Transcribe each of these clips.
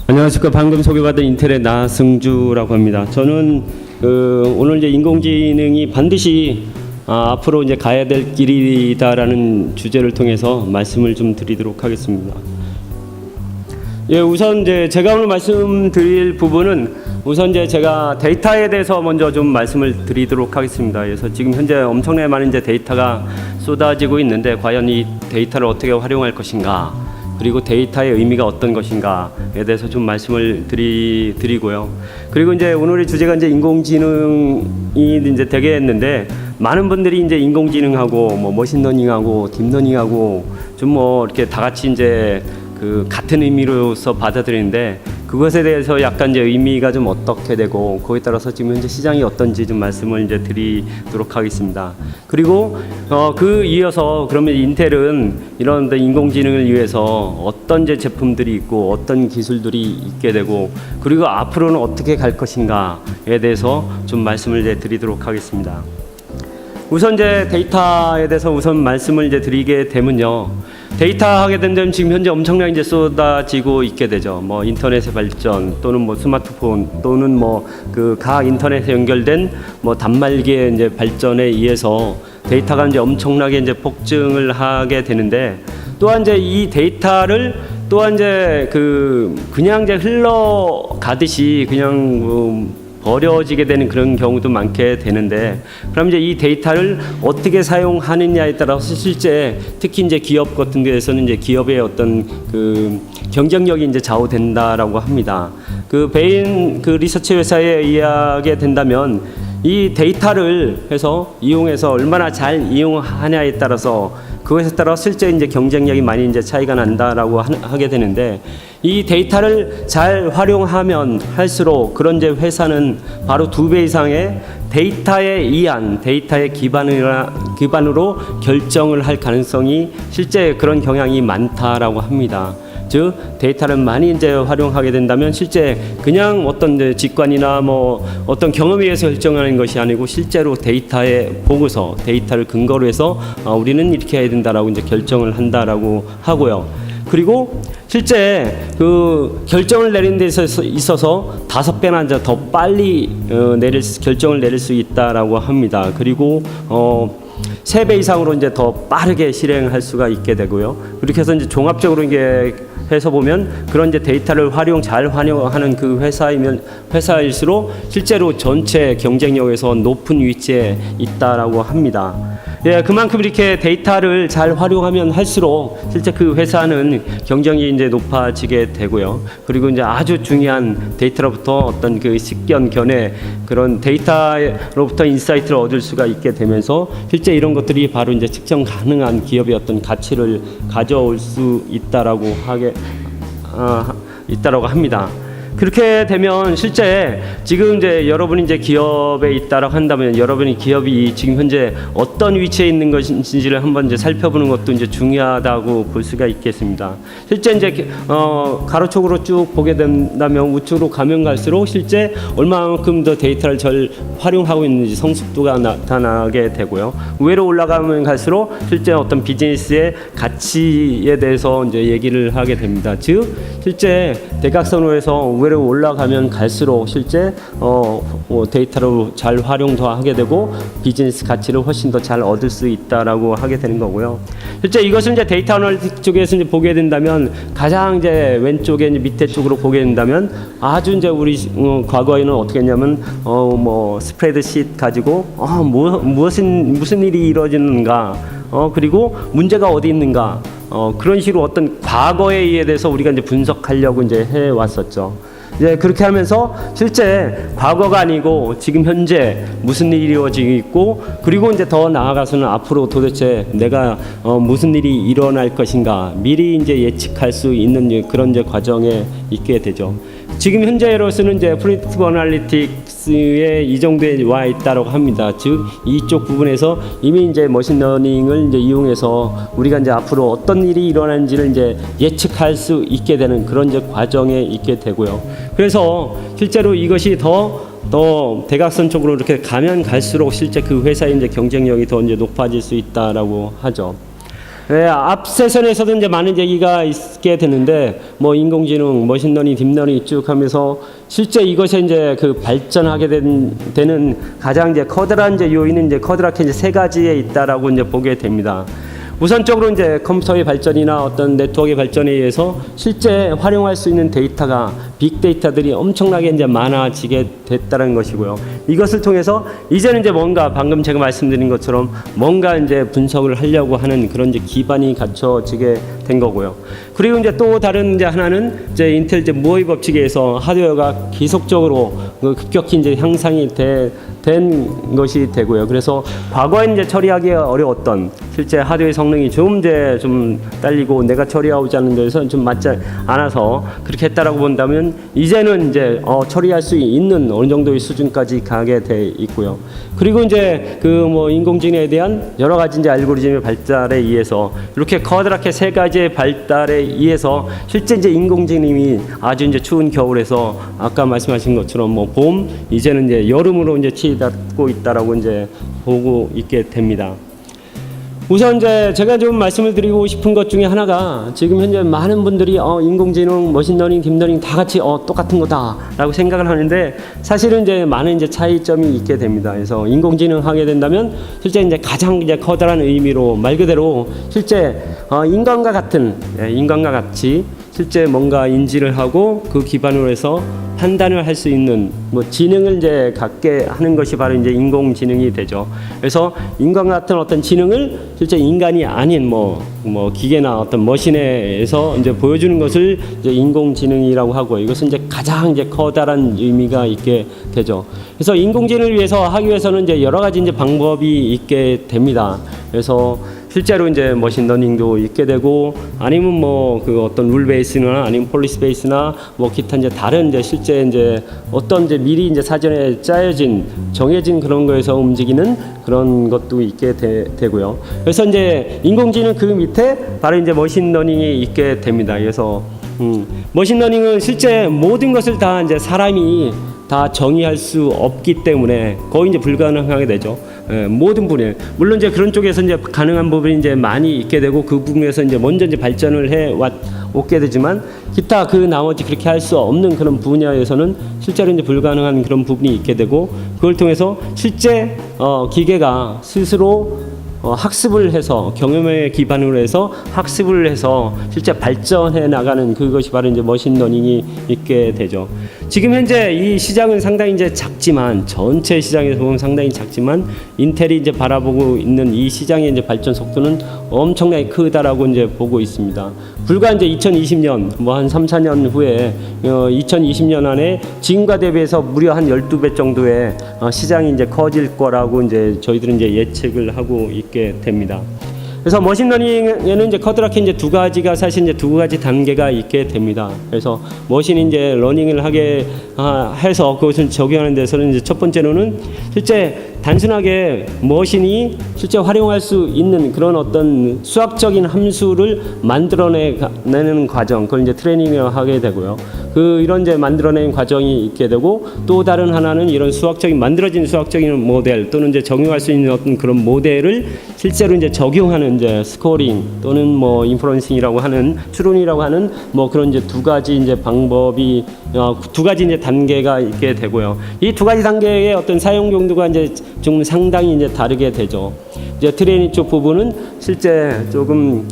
안녕하십니까. 방금 소개받은 인텔의 나승주라고 합니다. 저는 오늘 이제 인공지능이 반드시 앞으로 이제 가야 될 길이다라는 주제를 통해서 말씀을 좀 드리도록 하겠습니다. 예, 우선 이제 제가 오늘 말씀드릴 부분은 우선 이제 제가 데이터에 대해서 먼저 좀 말씀을 드리도록 하겠습니다. 그래서 지금 현재 엄청나게 많은 이제 데이터가 쏟아지고 있는데 과연 이 데이터를 어떻게 활용할 것인가, 그리고 데이터의 의미가 어떤 것인가에 대해서 좀 말씀을 드리고요. 그리고 이제 오늘의 주제가 이제 인공지능이 이제 되겠는데, 많은 분들이 이제 인공지능하고 뭐 머신러닝하고 딥러닝하고 좀 뭐 이렇게 다 같이 이제 그 같은 의미로서 받아들이는데, 그것에 대해서 약간 이제 의미가 좀 어떻게 되고 거기에 따라서 지금 현재 시장이 어떤지 좀 말씀을 이제 드리도록 하겠습니다. 그리고 그 이어서 그러면 인텔은 이런 인공지능을 위해서 어떤 이제 제품들이 있고 어떤 기술들이 있게 되고, 그리고 앞으로는 어떻게 갈 것인가에 대해서 좀 말씀을 이제 드리도록 하겠습니다. 우선 이제 데이터에 대해서 우선 말씀을 이제 드리게 되면요. 데이터 하게 된다면 지금 현재 엄청나게 이제 쏟아지고 있게 되죠. 뭐 인터넷의 발전, 또는 뭐 스마트폰, 또는 뭐 그 각 인터넷에 연결된 뭐 단말기의 이제 발전에 의해서 데이터가 이제 엄청나게 이제 폭증을 하게 되는데, 또한 이제 이 데이터를 또한 이제 그냥 이제 흘러가듯이 그냥 버려지게 되는 그런 경우도 많게 되는데, 그럼 이제 이 데이터를 어떻게 사용하느냐에 따라서 실제 특히 이제 기업 같은 데에서는 이제 기업의 어떤 그 경쟁력이 이제 좌우된다라고 합니다. 그 베인 그 리서치 회사에 의하게 된다면 이 데이터를 해서 이용해서 얼마나 잘 이용하냐에 따라서 그것에 따라 실제 이제 경쟁력이 많이 이제 차이가 난다라고 하게 되는데, 이 데이터를 잘 활용하면 할수록 그런 이제 회사는 바로 2배 이상의 데이터에 의한 데이터의 기반으로 결정을 할 가능성이 실제 그런 경향이 많다라고 합니다. 즉 데이터를 많이 이제 활용하게 된다면 실제 그냥 어떤 이제 직관이나 뭐 어떤 경험에 의해서 결정하는 것이 아니고 실제로 데이터에 보고서 데이터를 근거로 해서 우리는 이렇게 해야 된다라고 이제 결정을 한다라고 하고요. 그리고 실제 그 결정을 내리는 데 있어서 5배나 이제 더 빨리 결정을 내릴 수 있다라고 합니다. 그리고 3배 이상으로 이제 더 빠르게 실행할 수가 있게 되고요. 그렇게 해서 이제 종합적으로 이게 해서 보면 그런 이제 데이터를 잘 활용하는 그 회사일수록 실제로 전체 경쟁력에서 높은 위치에 있다라고 합니다. 예, 그만큼 이렇게 데이터를 잘 활용하면 할수록 실제 그 회사는 경쟁이 이제 높아지게 되고요. 그리고 이제 아주 중요한 데이터로부터 어떤 그 식견, 견해, 그런 데이터로부터 인사이트를 얻을 수가 있게 되면서 실제 이런 것들이 바로 이제 측정 가능한 기업의 어떤 가치를 가져올 수 있다라고 있다라고 합니다. 그렇게 되면 실제 지금 이제 여러분이 이제 기업에 있다라고 한다면 여러분이 기업이 지금 현재 어떤 위치에 있는 것인지를 한번 이제 살펴보는 것도 이제 중요하다고 볼 수가 있겠습니다. 실제 이제 가로축으로 쭉 보게 된다면 우측으로 가면 갈수록 실제 얼마만큼 더 데이터를 잘 활용하고 있는지 성숙도가 나타나게 되고요. 위로 올라가면 갈수록 실제 어떤 비즈니스의 가치에 대해서 이제 얘기를 하게 됩니다. 즉 실제 대각선으로해서 위로 올라가면 갈수록 실제 데이터를 잘 활용도 하게 되고 비즈니스 가치를 훨씬 더 잘 얻을 수 있다라고 하게 되는 거고요. 실제 이것을 이제 데이터 어널리틱 쪽에서 이제 보게 된다면 가장 이제 왼쪽에 이제 밑에 쪽으로 보게 된다면 아주 이제 우리 과거에는 어떻게 했냐면 뭐 스프레드시트 가지고 무슨 일이 이루어지는가, 그리고 문제가 어디 있는가, 그런 식으로 어떤 과거에 의해 대해서 우리가 이제 분석하려고 이제 해 왔었죠. 이제 그렇게 하면서 실제 과거가 아니고 지금 현재 무슨 일이 이루어지고 있고, 그리고 이제 더 나아가서는 앞으로 도대체 내가 무슨 일이 일어날 것인가 미리 이제 예측할 수 있는 그런 이제 과정에 있게 되죠. 지금 현재로서는 이제 프리딕티브 어널리틱스에 이 정도에 와 있다고 합니다. 즉 이쪽 부분에서 이미 이제 머신러닝을 이제 이용해서 우리가 이제 앞으로 어떤 일이 일어나는지를 이제 예측할 수 있게 되는 그런 이제 과정에 있게 되고요. 그래서 실제로 이것이 더 대각선 쪽으로 이렇게 가면 갈수록 실제 그 회사의 이제 경쟁력이 더 이제 높아질 수 있다라고 하죠. 네, 앞 세션에서도 이제 많은 얘기가 있게 되는데 뭐 인공지능, 머신러닝, 딥러닝 쭉 하면서 실제 이것이 이제 그 발전하게 되는 가장 이제 커다란 이제 요인은 이제 커다랗게 이제 세 가지에 있다라고 이제 보게 됩니다. 우선적으로 이제 컴퓨터의 발전이나 어떤 네트워크의 발전에 의해서 실제 활용할 수 있는 데이터가 빅데이터들이 엄청나게 이제 많아지게 됐다는 것이고요. 이것을 통해서 이제는 이제 뭔가 방금 제가 말씀드린 것처럼 뭔가 이제 분석을 하려고 하는 그런 이제 기반이 갖춰지게 된 거고요. 그리고 이제 또 다른 이제 하나는 이제 인텔 이제 무어의 법칙에 의해서 하드웨어가 계속적으로 급격히 이제 향상이 된 것이 되고요. 그래서 과거에 이제 처리하기 어려웠던 실제 하드웨어 성능이 좀 딸리고 내가 처리하고자 하는 데서 좀 맞지 않아서 그렇게 했다라고 본다면 이제는 이제 처리할 수 있는 어느 정도의 수준까지 가게 돼 있고요. 그리고 이제 그 뭐 인공지능에 대한 여러 가지 이제 알고리즘의 발달에 의해서 이렇게 커다랗게 세 가지의 발달에 의해서 실제 이제 인공지능이 아주 이제 추운 겨울에서 아까 말씀하신 것처럼 뭐 봄 이제는 이제 여름으로 이제 치닫고 있다라고 이제 보고 있게 됩니다. 우선 이제 제가 좀 말씀을 드리고 싶은 것 중에 하나가 지금 현재 많은 분들이 인공지능, 머신러닝, 딥러닝 다 같이 똑같은 거다라고 생각을 하는데 사실은 이제 많은 이제 차이점이 있게 됩니다. 그래서 인공지능 하게 된다면 실제 이제 가장 이제 커다란 의미로 말 그대로 실제 인간과 같이 실제 뭔가 인지를 하고 그 기반으로 해서 판단을 할 수 있는 뭐 지능을 이제 갖게 하는 것이 바로 이제 인공지능이 되죠. 그래서 인간과 같은 어떤 지능을 실제 인간이 아닌 뭐 기계나 어떤 머신에서 이제 보여주는 것을 이제 인공지능이라고 하고 이것은 이제 가장 이제 커다란 의미가 있게 되죠. 그래서 인공지능을 위해서 하기 위해서는 이제 여러 가지 이제 방법이 있게 됩니다. 그래서 실제로 이제 머신러닝도 있게 되고 아니면 뭐 그 어떤 룰 베이스나 아니면 폴리시 베이스나 뭐 기타 이제 다른 이제 실제 이제 어떤 이제 미리 이제 사전에 정해진 그런 거에서 움직이는 그런 것도 있게 되고요. 그래서 이제 인공지능 그 밑에 바로 이제 머신러닝이 있게 됩니다. 그래서 머신러닝은 실제 모든 것을 다 이제 사람이 다 정의할 수 없기 때문에 거의 이제 불가능하게 되죠. 모든 분야에 물론 이제 그런 쪽에서 이제 가능한 부분이 이제 많이 있게 되고 그 부분에서 이제 먼저 이제 발전을 오게 되지만 기타 그 나머지 그렇게 할 수 없는 그런 분야에서는 실제로 이제 불가능한 그런 부분이 있게 되고 그걸 통해서 실제 기계가 스스로 학습을 해서 경험에 기반으로 해서 학습을 해서 실제 발전해 나가는 그것이 바로 이제 머신러닝이 있게 되죠. 지금 현재 이 시장은 상당히 이제 작지만 전체 시장에서 보면 상당히 작지만 인텔이 이제 바라보고 있는 이 시장의 이제 발전 속도는 엄청나게 크다라고 이제 보고 있습니다. 불과 이제 2020년 뭐 한 3, 4년 후에 2020년 안에 지금과 대비해서 무려 한 12배 정도의 시장이 이제 커질 거라고 이제 저희들은 이제 예측을 하고 있게 됩니다. 그래서 머신러닝에는 이제 커다랗게 이제 두 가지가 사실 이제 두 가지 단계가 있게 됩니다. 그래서 머신이 이제 러닝을 하게 해서 그것을 적용하는 데서는 이제 첫 번째로는 실제 단순하게 머신이 실제 활용할 수 있는 그런 어떤 수학적인 함수를 만들어내는 과정, 그걸 이제 트레이닝을 하게 되고요. 이런 이제 만들어내는 과정이 있게 되고 또 다른 하나는 이런 만들어진 수학적인 모델 또는 이제 적용할 수 있는 어떤 그런 모델을 실제로 이제 적용하는 이제 스코어링 또는 뭐 인퍼런싱이라고 하는 추론이라고 하는 뭐 그런 이제 두 가지 이제 방법이 두 가지 이제 단계가 있게 되고요. 이 두 가지 단계의 어떤 사용 용도가 이제 좀 상당히 이제 다르게 되죠. 이제 트레이닝 쪽 부분은 실제 조금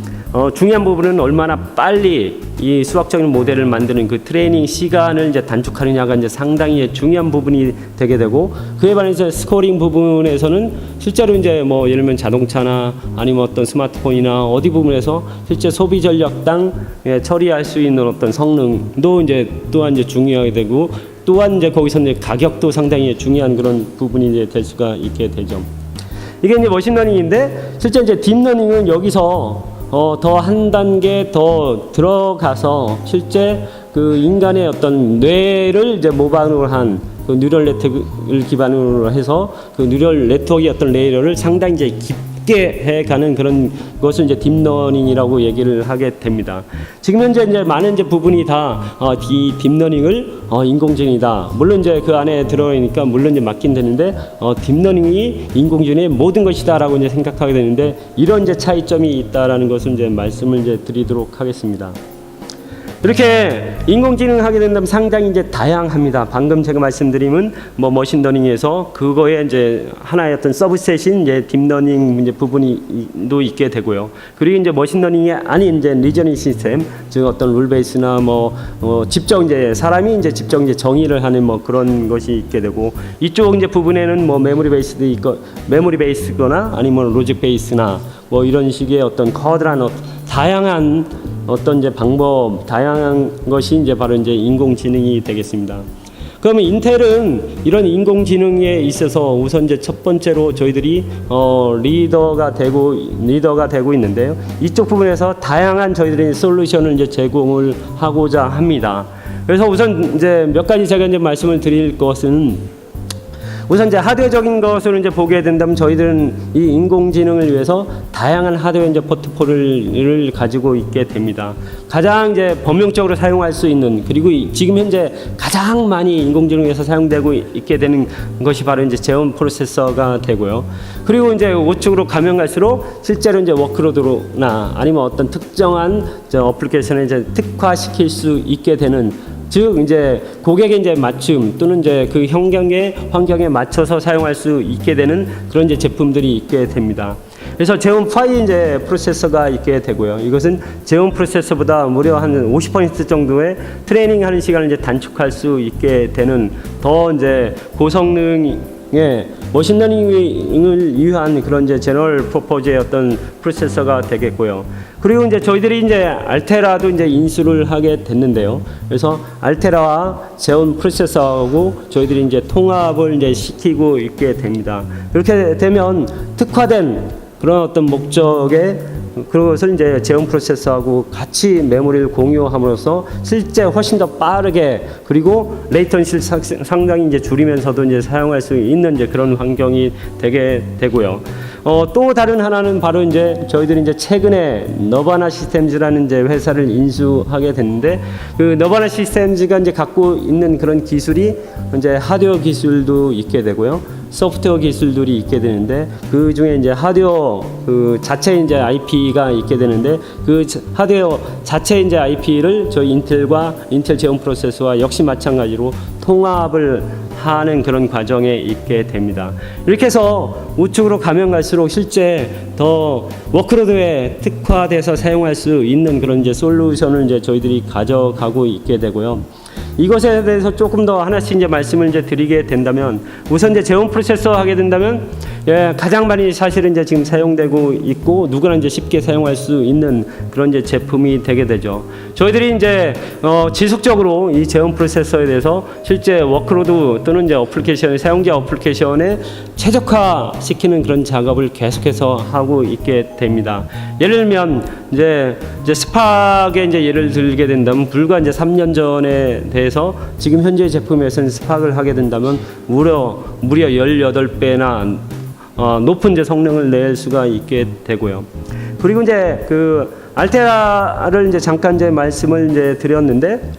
중요한 부분은 얼마나 빨리 이 수학적인 모델을 만드는 그 트레이닝 시간을 이제 단축하느냐가 이제 상당히 중요한 부분이 되게 되고 그에 반해서 스코어링 부분에서는 실제로 이제 뭐 예를 들면 자동차나 아니면 어떤 스마트폰이나 어디 부분에서 실제 소비 전력당 처리할 수 있는 어떤 성능도 이제 또한 이제 중요하게 되고 또한 이제 거기서 이제 가격도 상당히 중요한 그런 부분이 이제 될 수가 있게 되죠. 이게 이제 머신러닝인데 실제 이제 딥러닝은 여기서 더 한 단계 더 들어가서 실제 그 인간의 어떤 뇌를 이제 모방으로 한 그 뉴럴 네트워크를 기반으로 해서 그 뉴럴 네트워크의 어떤 레이어를 상당히 이제 깊게 쉽게 해가는 그런 것을 이제 딥러닝이라고 얘기를 하게 됩니다. 지금 현재 이제 많은 이제 부분이 다 이 딥러닝을 인공지능이다. 물론 이제 그 안에 들어가니까 물론 이제 맞긴 되는데 딥러닝이 인공지능의 모든 것이다라고 이제 생각하게 되는데 이런 이제 차이점이 있다라는 것을 이제 말씀을 이제 드리도록 하겠습니다. 이렇게 인공지능 하게 된다면 상당히 이제 다양합니다. 방금 제가 말씀드리면 뭐 머신러닝에서 그거에 이제 하나의 어떤 서브셋인 이제 딥러닝 이제 부분이도 있게 되고요. 그리고 이제 머신러닝이 아닌 이제 리저닝 시스템, 즉 어떤 룰 베이스나 직접 이제 사람이 이제 직접 이제 정의를 하는 뭐 그런 것이 있게 되고 이쪽 이제 부분에는 뭐 메모리 베이스도 있고 메모리 베이스거나 아니면 로직 베이스나 뭐 이런 식의 어떤 커다란 다양한 어떤 이제 방법, 다양한 것이 이제 바로 이제 인공지능이 되겠습니다. 그러면 인텔은 이런 인공지능에 있어서 우선 이제 첫 번째로 저희들이 리더가 되고 있는데요. 이쪽 부분에서 다양한 저희들이 솔루션을 이제 제공을 하고자 합니다. 그래서 우선 이제 몇 가지 제가 이제 말씀을 드릴 것은 우선 이제 하드웨어적인 것을 이제 보게 된다면 저희들은 이 인공지능을 위해서 다양한 하드웨어 이제 포트폴리오를 가지고 있게 됩니다. 가장 이제 범용적으로 사용할 수 있는 그리고 지금 현재 가장 많이 인공지능에서 사용되고 있게 되는 것이 바로 이제 제온 프로세서가 되고요. 그리고 이제 우측으로 가면 갈수록 실제로 이제 워크로드나 아니면 어떤 특정한 어플리케이션을 이제 특화시킬 수 있게 되는 즉 이제 고객의 이제 맞춤 또는 이제 그 환경에 맞춰서 사용할 수 있게 되는 그런 이제 제품들이 있게 됩니다. 그래서 제온 파이 이제 프로세서가 있게 되고요. 이것은 제온 프로세서보다 무려 한 50% 정도의 트레이닝하는 시간을 이제 단축할 수 있게 되는 더 이제 고성능의 머신러닝을 위한 그런 이제 제너럴 퍼포즈의 어떤 프로세서가 되겠고요. 그리고 이제 저희들이 이제 알테라도 이제 인수를 하게 됐는데요. 그래서 알테라와 제온 프로세서하고 저희들이 이제 통합을 이제 시키고 있게 됩니다. 그렇게 되면 특화된 그런 어떤 목적의 그것을 이제 제온 프로세서하고 같이 메모리를 공유함으로써 실제 훨씬 더 빠르게 그리고 레이턴시를 상당히 이제 줄이면서도 이제 사용할 수 있는 이제 그런 환경이 되게 되고요. 또 다른 하나는 바로 이제 저희들이 이제 최근에 너바나 시스템즈라는 이제 회사를 인수하게 됐는데 그 너바나 시스템즈가 이제 갖고 있는 그런 기술이 이제 하드웨어 기술도 있게 되고요. 소프트웨어 기술들이 있게 되는데 그 중에 이제 하드웨어 그 자체 이제 IP가 있게 되는데 그 하드웨어 자체 이제 IP를 저희 인텔과 인텔 제온 프로세서와 역시 마찬가지로 통합을 하는 그런 과정에 있게 됩니다. 이렇게 해서 우측으로 가면 갈수록 실제 더 워크로드에 특화돼서 사용할 수 있는 그런 이제 솔루션을 이제 저희들이 가져가고 있게 되고요. 이것에 대해서 조금 더 하나씩 이제 말씀을 이제 드리게 된다면 우선 이제 제온 프로세서 하게 된다면 가장 많이 사실은 이제 지금 사용되고 있고 누구나 이제 쉽게 사용할 수 있는 그런 이제 제품이 되게 되죠. 저희들이 이제 지속적으로 이 제온 프로세서에 대해서 실제 워크로드 또는 이제 어플리케이션 사용자 어플리케이션에 최적화시키는 그런 작업을 계속해서 하고 있게 됩니다. 예를 들면 이제 스팍의 이제 예를 들게 된다면 불과 이제 3년 전에 대해서 지금 현재 제품에서는 스팍을 하게 된다면 무려 18배나 높은 이제 성능을 낼 수가 있게 되고요. 그리고 이제 그 알테라를 이제 잠깐 이제 말씀을 이제 드렸는데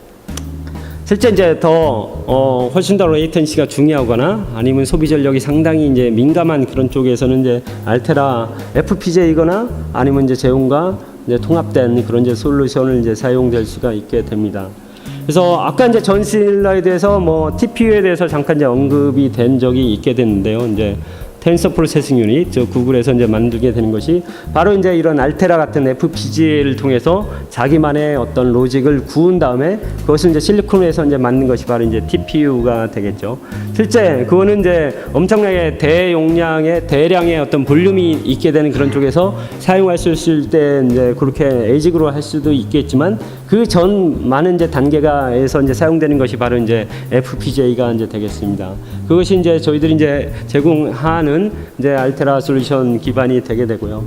실제 이제 더 훨씬 더 레이턴시가 중요하거나 아니면 소비 전력이 상당히 이제 민감한 그런 쪽에서는 이제 알테라 FPGA이거나 아니면 이제 제온과 이제 통합된 그런 이제 솔루션을 이제 사용될 수가 있게 됩니다. 그래서 아까 이제 전실러에 대해서 뭐 TPU에 대해서 잠깐 이제 언급이 된 적이 있게 됐는데요. 이제 텐서 프로세싱 유닛, 저 구글에서 이제 만들게 되는 것이 바로 이제 이런 알테라 같은 FPGA를 통해서 자기만의 어떤 로직을 구운 다음에 그것을 이제 실리콘에서 이제 만든 것이 바로 이제 TPU가 되겠죠. 실제 그거는 이제 엄청나게 대량의 어떤 볼륨이 있게 되는 그런 쪽에서 사용할 수 있을 때 이제 그렇게 에이직으로 할 수도 있겠지만 그 전 많은 이제 단계가에서 이제 사용되는 것이 바로 이제 FPGA가 이제 되겠습니다. 그것이 이제 저희들이 이제 제공하는 이제 알테라 솔루션 기반이 되게 되고요.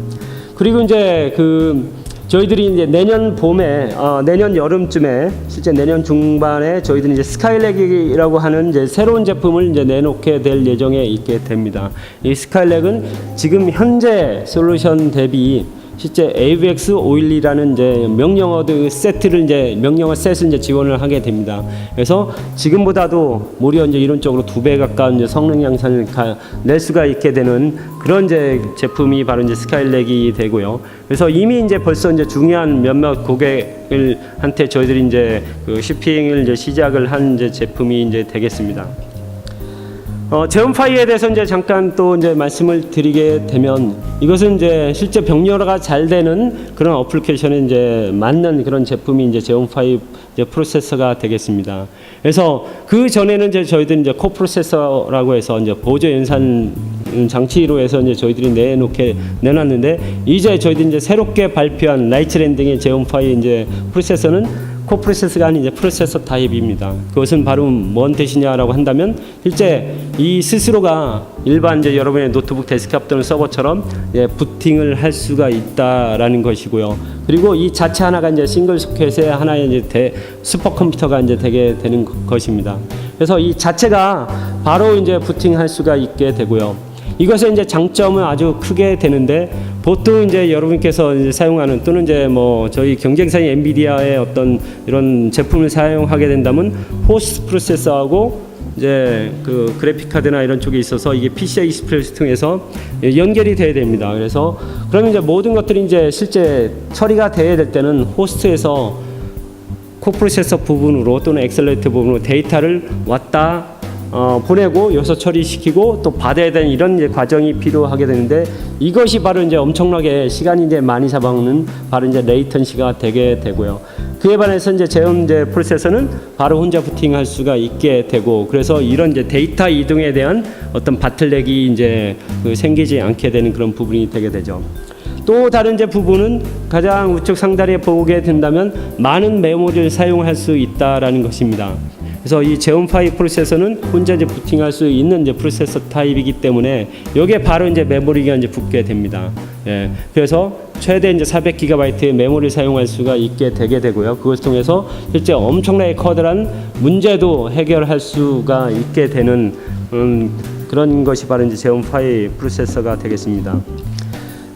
그리고 이제 그 저희들이 이제 내년 봄에, 내년 여름쯤에, 실제 내년 중반에 저희들이 이제 스카이렉이라고 하는 이제 새로운 제품을 이제 내놓게 될 예정에 있게 됩니다. 이 스카이렉은 지금 현재 솔루션 대비 실제 AVX512라는 이제 명령어 세트를 이제 명령어 셋을 이제 지원을 하게 됩니다. 그래서 지금보다도 무려 이제 이론적으로 2배 가까운 이제 성능 향상을 낼 수가 있게 되는 그런 이제 제품이 바로 이제 스카이렉이 되고요. 그래서 이미 이제 벌써 이제 중요한 몇몇 고객들한테 저희들이 이제 그 shipping을 이제 시작을 한 이제 제품이 이제 되겠습니다. 제온파이에 대해서 이제 잠깐 또 이제 말씀을 드리게 되면 이것은 이제 실제 병렬화가 잘 되는 그런 어플리케이션에 이제 맞는 그런 제품이 이제 제온파이 이제 프로세서가 되겠습니다. 그래서 그 전에는 이제 저희들이 이제 코프로세서라고 해서 이제 보조 연산 장치로 해서 이제 저희들이 내놨는데 이제 저희들이 이제 새롭게 발표한 라이트랜딩의 제온파이 이제 프로세서는 코프로세서가 아닌 이제 프로세서 타입입니다. 그것은 바로 뭔 뜻이냐라고 한다면 실제 이 스스로가 일반 이제 여러분의 노트북 데스크탑 또는 서버처럼 부팅을 할 수가 있다라는 것이고요. 그리고 이 자체 하나가 이제 싱글 소켓의 하나의 이제 슈퍼컴퓨터가 이제 되게 되는 것입니다. 그래서 이 자체가 바로 이제 부팅할 수가 있게 되고요. 이것의 이제 장점은 아주 크게 되는데 보통 이제 여러분께서 이제 사용하는 또는 이제 뭐 저희 경쟁사인 엔비디아의 어떤 이런 제품을 사용하게 된다면 호스트 프로세서하고 이제 그 그래픽 카드나 이런 쪽에 있어서 이게 PCI 익스프레스 통해서 연결이 돼야 됩니다. 그래서 그러면 이제 모든 것들이 이제 실제 처리가 돼야 될 때는 호스트에서 코프로세서 부분으로 또는 엑셀레이터 부분으로 데이터를 왔다 보내고 여기서 처리시키고 또 받아야 되는 이런 이제 과정이 필요하게 되는데 이것이 바로 이제 엄청나게 시간이 이제 많이 잡아먹는 바로 이제 레이턴시가 되게 되고요. 그에 반해서 이제 제온 이제 프로세서는 바로 혼자 부팅할 수가 있게 되고 그래서 이런 이제 데이터 이동에 대한 어떤 바틀렉이 이제 생기지 않게 되는 그런 부분이 되게 되죠. 또 다른 이제 부분은 가장 우측 상단에 보게 된다면 많은 메모리를 사용할 수 있다라는 것입니다. 그래서 이 제온5 프로세서는 혼자 이제 부팅할 수 있는 이제 프로세서 타입이기 때문에 여기에 바로 이제 메모리가 이제 붙게 됩니다. 예, 그래서 최대 이제 400GB의 메모리를 사용할 수가 있게 되게 되고요. 그것을 통해서 실제 엄청나게 커다란 문제도 해결할 수가 있게 되는 그런 것이 바로 이제 제온5 프로세서가 되겠습니다.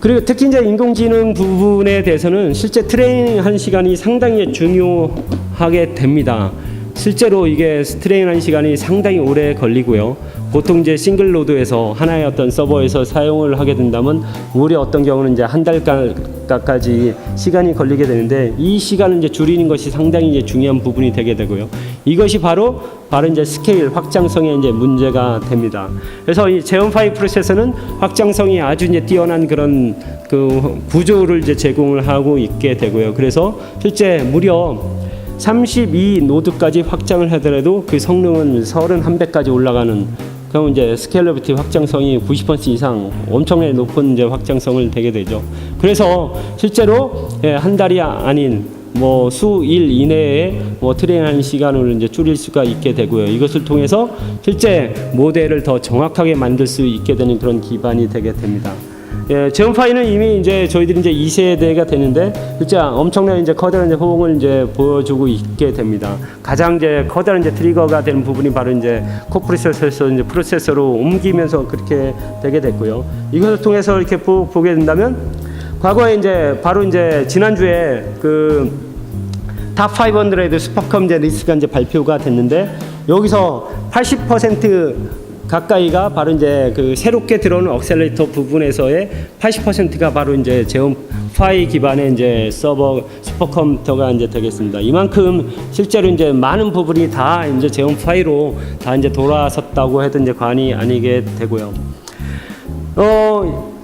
그리고 특히 이제 인공지능 부분에 대해서는 실제 트레이닝하는 시간이 상당히 중요하게 됩니다. 실제로 이게 트레이닝하는 시간이 상당히 오래 걸리고요. 보통 이제 싱글 노드에서 하나의 어떤 서버에서 사용을 하게 된다면 무려 어떤 경우는 이제 한 달까지 시간이 걸리게 되는데 이 시간을 이제 줄이는 것이 상당히 이제 중요한 부분이 되게 되고요. 이것이 바로 이제 스케일 확장성의 이제 문제가 됩니다. 그래서 이 제온5 프로세서는 확장성이 아주 이제 뛰어난 그런 그 구조를 이제 제공을 하고 있게 되고요. 그래서 실제 무려 32노드까지 확장을 하더라도 그 성능은 31배까지 올라가는 그럼 이제 스케일러비티 확장성이 90% 이상 엄청나게 높은 이제 확장성을 되게 되죠. 그래서 실제로 한 달이 아닌 뭐 수일 이내에 뭐 트레이닝하는 시간을 이제 줄일 수가 있게 되고요. 이것을 통해서 실제 모델을 더 정확하게 만들 수 있게 되는 그런 기반이 되게 됩니다. 제온5는 이미 이제 저희들이 이제 2세대가 되는데 진짜 엄청난 이제 커다란 이제 호응을 이제 보여주고 있게 됩니다. 가장 이제 커다란 이제 트리거가 되는 부분이 바로 이제 코프로세서에서 이제 프로세서로 옮기면서 그렇게 되게 됐고요. 이것을 통해서 이렇게 보게 된다면 과거에 이제 바로 이제 지난주에 그 탑 500 슈퍼컴 이제 리스트가 이제 발표가 됐는데 여기서 80% 가까이가 바로 이제 그 새롭게 들어오는 억셀레이터 부분에서의 80%가 바로 이제 제온5 기반의 이제 서버 슈퍼컴퓨터가 이제 되겠습니다. 이만큼 실제로 이제 많은 부분이 다 이제 제온5로 다 이제 돌아섰다고 해도 이제 과언이 아니게 되고요.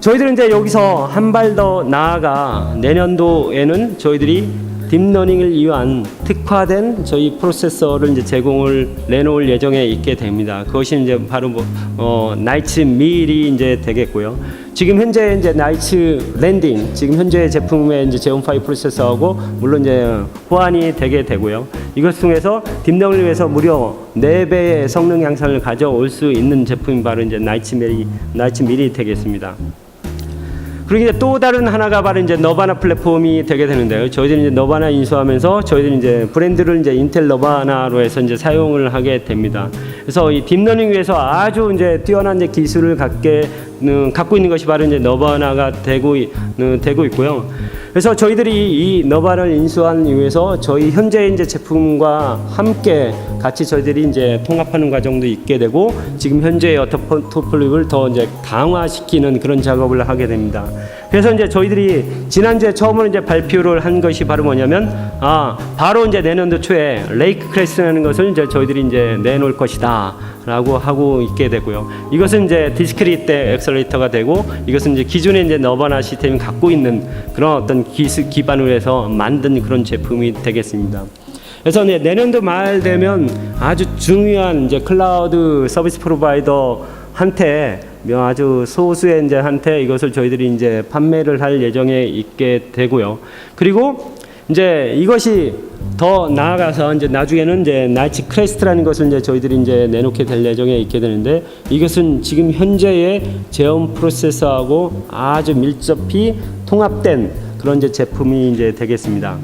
저희들은 이제 여기서 한 발 더 나아가 내년도에는 저희들이 딥러닝을 위한 특화된 저희 프로세서를 이제 제공을 내놓을 예정에 있게 됩니다. 그것이 이제 바로 나이츠 밀이 이제 되겠고요. 지금 현재 이제 나이츠 랜딩, 지금 현재 제품의 이제 제온5 프로세서하고 물론 이제 호환이 되게 되고요. 이것 통해서 딥러닝을 위해서 무려 4배의 성능 향상을 가져올 수 있는 제품이 바로 이제 나이츠 밀이 되겠습니다. 그리고 이제 또 다른 하나가 바로 이제 너바나 플랫폼이 되게 되는데요. 저희들이 이제 너바나 인수하면서 저희들이 이제 브랜드를 이제 인텔 너바나로 해서 이제 사용을 하게 됩니다. 그래서 이 딥러닝 위에서 아주 이제 뛰어난 이제 기술을 갖고 있는 것이 바로 이제 너바나가 되고 있고요. 그래서 저희들이 이 너바나를 인수한 이유에서 저희 현재 이제 제품과 함께 같이 저희들이 이제 통합하는 과정도 있게 되고 지금 현재의 어떤 포트폴리오를 더 이제 강화시키는 그런 작업을 하게 됩니다. 그래서 이제 저희들이 지난주에 처음으로 이제 발표를 한 것이 바로 뭐냐면 바로 이제 내년도 초에 레이크 클래스라는 것을 이제 저희들이 이제 내놓을 것이다라고 하고 있게 되고요. 이것은 이제 디스크리트 엑셀레이터가 되고 이것은 이제 기존에 이제 너바나 시스템이 갖고 있는 그런 어떤 기술 기반으로 해서 만든 그런 제품이 되겠습니다. 그래서 내년도 말 되면 아주 중요한 이제 클라우드 서비스 프로바이더한테 아주 소수의 이제 한테 이것을 저희들이 이제 판매를 할 예정에 있게 되고요. 그리고 이제 이것이 더 나아가서 이제 나중에는 이제 나이츠 크레스트라는 것을 이제 저희들이 이제 내놓게 될 예정에 있게 되는데 이것은 지금 현재의 제어 프로세서하고 아주 밀접히 통합된 그런 이제 제품이 이제 되겠습니다.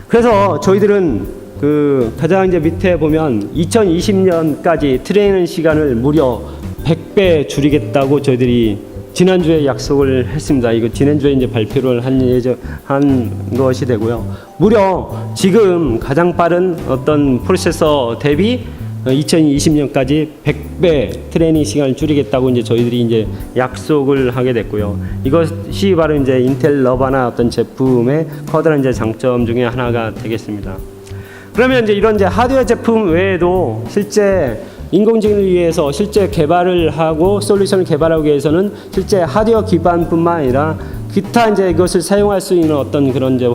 그래서 저희들은 그 가장 이제 밑에 보면 2020년까지 트레이닝 시간을 무려 100배 줄이겠다고 저희들이 지난주에 약속을 했습니다. 이거 지난주에 이제 발표를 한 것이 되고요. 무려 지금 가장 빠른 어떤 프로세서 대비 2020년까지 100배 트레이닝 시간을 줄이겠다고 이제 저희들이 이제 약속을 하게 됐고요. 이것이 바로 이제 인텔 너바나 어떤 제품의 커다란 이제 장점 중에 하나가 되겠습니다. 그러면 이제 이런 이제 하드웨어 제품 외에도 실제 인공지능을 위해서 실제 개발을 하고 솔루션을 개발하기 위해서는 실제 하드웨어 기반뿐만 아니라 기타 이제 이것을 사용할 수 있는 어떤 그런 이제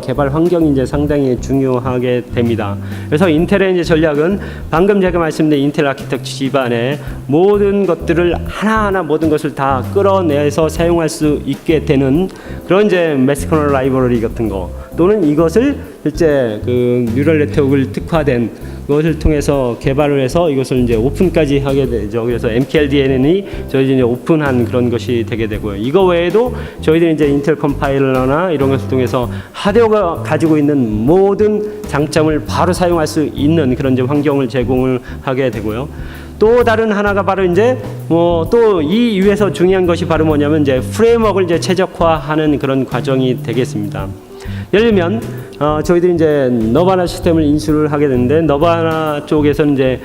개발 환경이 이제 상당히 중요하게 됩니다. 그래서 인텔의 이제 전략은 방금 제가 말씀드린 인텔 아키텍처 기반의 모든 것들을 하나하나 모든 것을 다 끌어내서 사용할 수 있게 되는 그런 이제 매스커널 라이브러리 같은 거 또는 이것을 실제 그 뉴럴 네트워크를 특화된 그것을 통해서 개발을 해서 이것을 이제 오픈까지 하게 되죠. 그래서 MKLDN이 저희들이 이제 오픈한 그런 것이 되게 되고요. 이거 외에도 저희들이 이제 인텔 컴파일러나 이런 것을 통해서 하드웨어가 가지고 있는 모든 장점을 바로 사용할 수 있는 그런 이제 환경을 제공을 하게 되고요. 또 다른 하나가 바로 이제 또 이 위에서 중요한 것이 바로 뭐냐면 이제 프레임워크를 이제 최적화하는 그런 과정이 되겠습니다. 예를 들면 저희들이 이제 너바나 시스템을 인수를 하게 되는데 너바나 쪽에서는 이제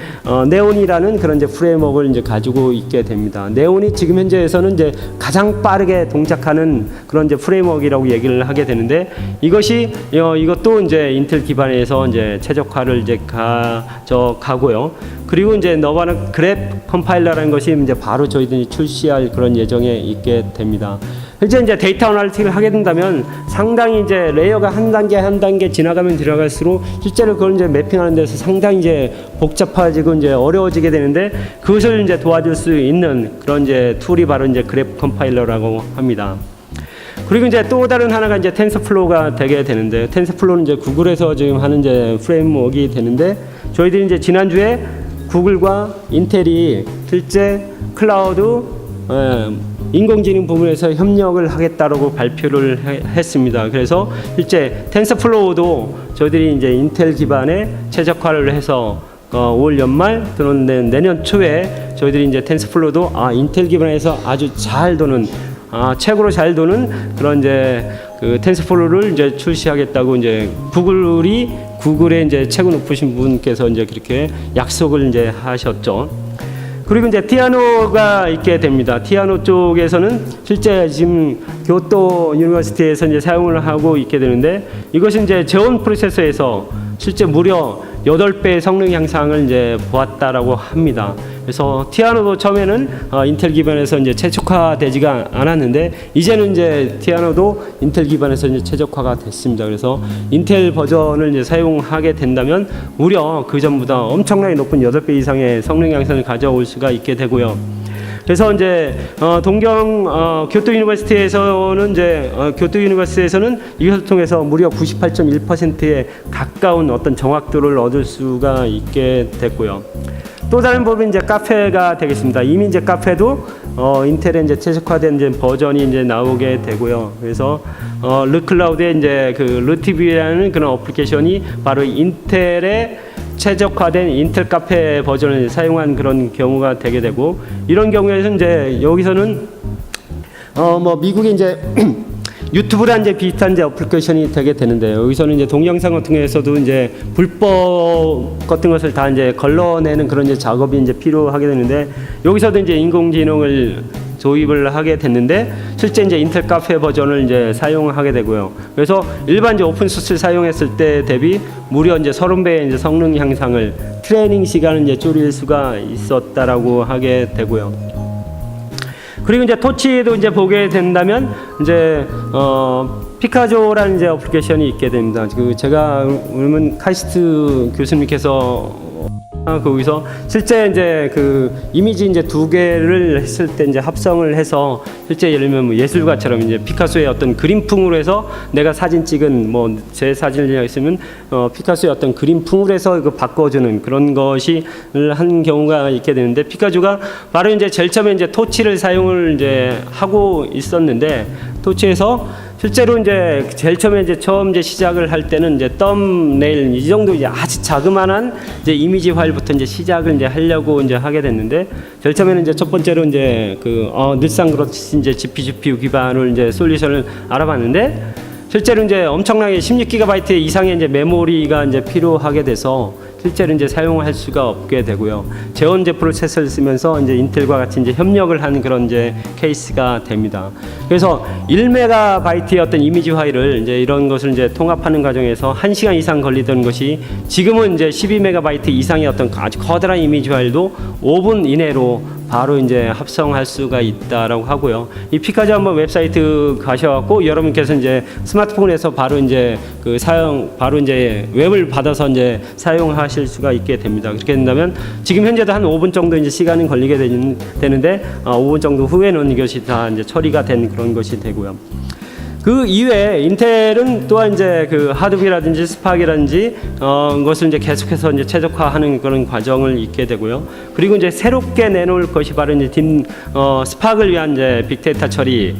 네온이라는 그런 이제 프레임워크를 이제 가지고 있게 됩니다. 네온이 지금 현재에서는 이제 가장 빠르게 동작하는 그런 이제 프레임워크라고 얘기를 하게 되는데 이것도 이제 인텔 기반에서 이제 최적화를 이제 가져가고요. 그리고 이제 너바나 그래프 컴파일러라는 것이 이제 바로 저희들이 출시할 그런 예정에 있게 됩니다. 실제 이제 데이터 어널리틱을 하게 된다면 상당히 이제 레이어가 한 단계 지나가면 들어갈수록 실제로 그걸 이제 매핑하는 데서 상당히 이제 복잡해지고 이제 어려워지게 되는데 그것을 이제 도와줄 수 있는 그런 이제 툴이 바로 이제 그래프 컴파일러라고 합니다. 그리고 이제 또 다른 하나가 이제 텐서플로우가 되게 되는데 텐서플로우는 이제 구글에서 지금 하는 이제 프레임워크가 되는데 저희들이 이제 지난주에 구글과 인텔이 실제 클라우드 인공지능 부분에서 협력을 하겠다라고 발표를 했습니다. 그래서 실제 텐서플로우도 저희들이 이제 인텔 기반의 최적화를 해서 올 연말 또는 내년 초에 저희들이 이제 텐서플로우도 인텔 기반에서 아주 잘 도는 최고로 잘 도는 그런 이제 그 텐서플로우를 이제 출시하겠다고 이제 구글의 이제 최고 높으신 분께서 이제 그렇게 약속을 이제 하셨죠. 그리고 이제 티아노가 있게 됩니다. 티아노 쪽에서는 실제 지금 교토 유니버시티에서 이제 사용을 하고 있게 되는데 이것은 이제 저온 프로세서에서 실제 무려 8배의 성능 향상을 이제 보았다라고 합니다. 그래서 티아노도 처음에는 인텔 기반에서 이제 최적화되지가 않았는데 이제는 이제 티아노도 인텔 기반에서 이제 최적화가 됐습니다. 그래서 인텔 버전을 이제 사용하게 된다면 무려 그 전보다 엄청나게 높은 8배 이상의 성능 향상을 가져올 수가 있게 되고요. 그래서 이제 교토 유니버시티에서는 이것을 통해서 무려 98.1%에 가까운 어떤 정확도를 얻을 수가 있게 됐고요. 또 다른 부분이 이제 카페가 되겠습니다. 이미 이제 카페도 인텔에 이제 최적화된 이제 버전이 이제 나오게 되고요. 그래서 르클라우드에 이제 그 르티비라는 그런 어플리케이션이 바로 인텔의 최적화된 인텔 카페 버전을 사용한 그런 경우가 되게 되고, 이런 경우에는 이제 여기서는 뭐 미국의 이제 유튜브랑 이제 비슷한 이제 어플리케이션이 되게 되는데요. 여기서는 이제 동영상 같은 거에서도 이제 불법 같은 것을 다 이제 걸러내는 그런 이제 작업이 이제 필요하게 되는데, 여기서도 이제 인공지능을 도입을 하게 됐는데, 실제 이제 인텔 카페 버전을 이제 사용하게 되고요. 그래서 일반 이제 오픈 소스를 사용했을 때 대비 무려 이제 30배의 이제 성능 향상을, 트레이닝 시간을 이제 줄일 수가 있었다라고 하게 되고요. 그리고 이제 토치도 이제 보게 된다면 이제 피카조라는 이제 어플리케이션이 있게 됩니다. 그 제가 그러면 카이스트 교수님께서 거기서 실제 이제 그 이미지 이제 2개를 했을 때 이제 합성을 해서 실제 예를 들면 뭐 예술가처럼 이제 피카소의 어떤 그림풍으로 해서 내가 사진 찍은 뭐 제 사진을 있으면 피카소의 어떤 그림풍으로 해서 이거 바꿔주는 그런 것이 한 경우가 있게 되는데, 피카조가 바로 이제 제일 처음에 이제 토치를 사용을 이제 하고 있었는데, 토치에서 실제로 이제 제일 처음에 처음 시작을 할 때는 이제 썸네일 이 정도 이제 아주 자그마한 이제 이미지 파일부터 이제 시작을 이제 하려고 이제 하게 됐는데, 제일 처음에는 이제 첫 번째로 이제 그 늘상 그렇듯이 이제 GPU 기반을 이제 솔루션을 알아봤는데, 실제로 이제 엄청나게 16GB 이상의 이제 메모리가 이제 필요하게 돼서 실제로 이제 사용할 수가 없게 되고요. 제원제 프로세서를 쓰면서 이제 인텔과 같이 이제 협력을 하는 그런 이제 케이스가 됩니다. 그래서 1MB의 어떤 이미지 파일을 이제 이런 것을 이제 통합하는 과정에서 1시간 이상 걸리던 것이 지금은 이제 12MB 이상의 어떤 아주 커다란 이미지 파일도 5분 이내로 바로 이제 합성할 수가 있다라고 하고요. 이 피카조 한번 웹사이트 가셔갖고 여러분께서 이제 스마트폰에서 바로 이제 그 바로 이제 웹을 받아서 이제 사용하실 수가 있게 됩니다. 그렇게 된다면 지금 현재도 한 5분 정도 이제 시간이 걸리게 되는데 5분 정도 후에는 이것이 다 이제 처리가 된 그런 것이 되고요. 그 이외에 인텔은 또한 이제 그 하드웨어라든지 스파크라든지 것을 이제 계속해서 이제 최적화하는 그런 과정을 있게 되고요. 그리고 이제 새롭게 내놓을 것이 바로 이제 스파크를 위한 이제 빅데이터 처리,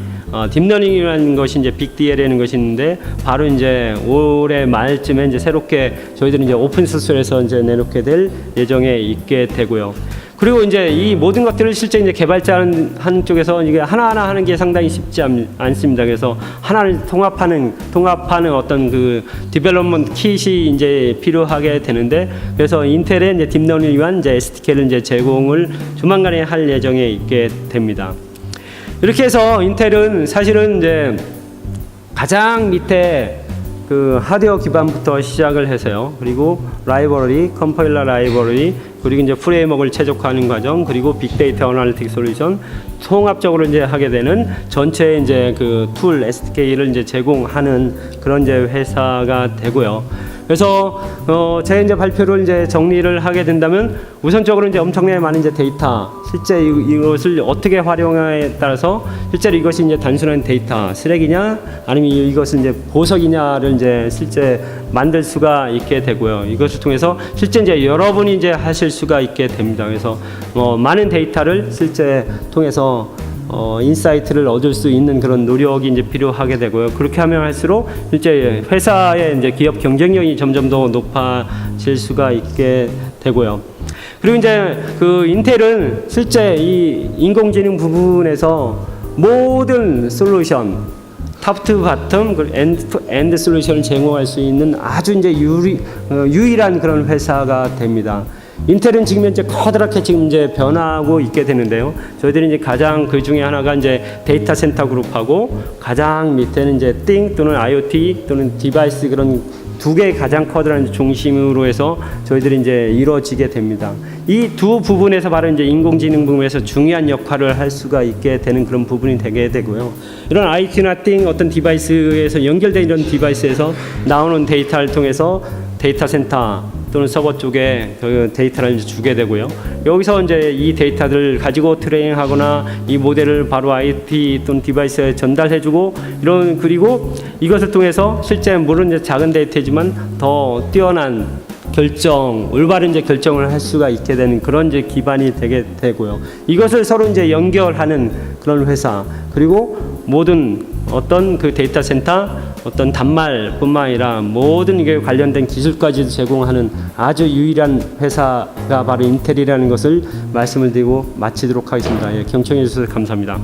딥러닝이라는 것이 이제 빅DL이라는 것이 있는데, 바로 이제 올해 말쯤에 이제 새롭게 저희들이 이제 오픈 소스에서 이제 내놓게 될 예정에 있게 되고요. 그리고 이제 이 모든 것들을 실제 이제 개발자 한쪽에서 이게 하나하나 하는 게 상당히 쉽지 않습니다. 그래서 하나를 통합하는 어떤 그 디벨롭먼트 킷이 이제 필요하게 되는데, 그래서 인텔의 이제 딥러닝을 위한 이제 SDK를 이제 제공을 조만간에 할 예정에 있게 됩니다. 이렇게 해서 인텔은 사실은 이제 가장 밑에 그 하드웨어 기반부터 시작을 해서요. 그리고 라이브러리, 컴파일러 라이브러리, 그리고 이제 프레임워크를 최적화하는 과정, 그리고 빅데이터 어널리틱 솔루션 통합적으로 이제 하게 되는 전체 이제 그 툴 SDK를 이제 제공하는 그런 이제 회사가 되고요. 그래서 제 이제 발표를 이제 정리를 하게 된다면, 우선적으로 이제 엄청나게 많은 이제 데이터, 실제 이것을 어떻게 활용하에 따라서 실제로 이것이 이제 단순한 데이터 쓰레기냐 아니면 이것은 이제 보석이냐를 이제 실제 만들 수가 있게 되고요. 이것을 통해서 실제 이제 여러분이 이제 하실 수가 있게 됩니다. 그래서 많은 데이터를 실제 통해서 인사이트를 얻을 수 있는 그런 노력이 이제 필요하게 되고요. 그렇게 하면 할수록 실제 회사의 이제 기업 경쟁력이 점점 더 높아질 수가 있게 되고요. 그리고 이제 그 인텔은 실제 이 인공지능 부분에서 모든 솔루션, 탑 투 바텀, 엔드 솔루션을 제공할 수 있는 아주 이제 유일한 그런 회사가 됩니다. 인텔은 지금 현재 커다랗게 지금 이제 변화하고 있게 되는데요. 저희들이 이제 가장 그 중에 하나가 이제 데이터 센터 그룹하고, 가장 밑에는 이제 띵 또는 IoT 또는 디바이스, 그런 두 개의 가장 커다란 중심으로 해서 저희들이 이제 이루어지게 됩니다. 이 두 부분에서 바로 이제 인공지능 부분에서 중요한 역할을 할 수가 있게 되는 그런 부분이 되게 되고요. 이런 IoT나 띵 어떤 디바이스에서 연결된 이런 디바이스에서 나오는 데이터를 통해서 데이터 센터 또는 서버 쪽에 그 데이터를 이제 주게 되고요. 여기서 이제 이 데이터들을 가지고 트레이닝하거나 이 모델을 바로 IoT 또는 디바이스에 전달해주고, 그리고 이것을 통해서 실제 물론 이제 작은 데이터지만 더 뛰어난 결정, 올바른 이제 결정을 할 수가 있게 되는 그런 이제 기반이 되게 되고요. 이것을 서로 이제 연결하는 그런 회사, 그리고 모든 어떤 그 데이터 센터, 어떤 단말뿐만 아니라 모든 이게 관련된 기술까지 제공하는 아주 유일한 회사가 바로 인텔이라는 것을 말씀을 드리고 마치도록 하겠습니다. 예, 경청해 주셔서 감사합니다.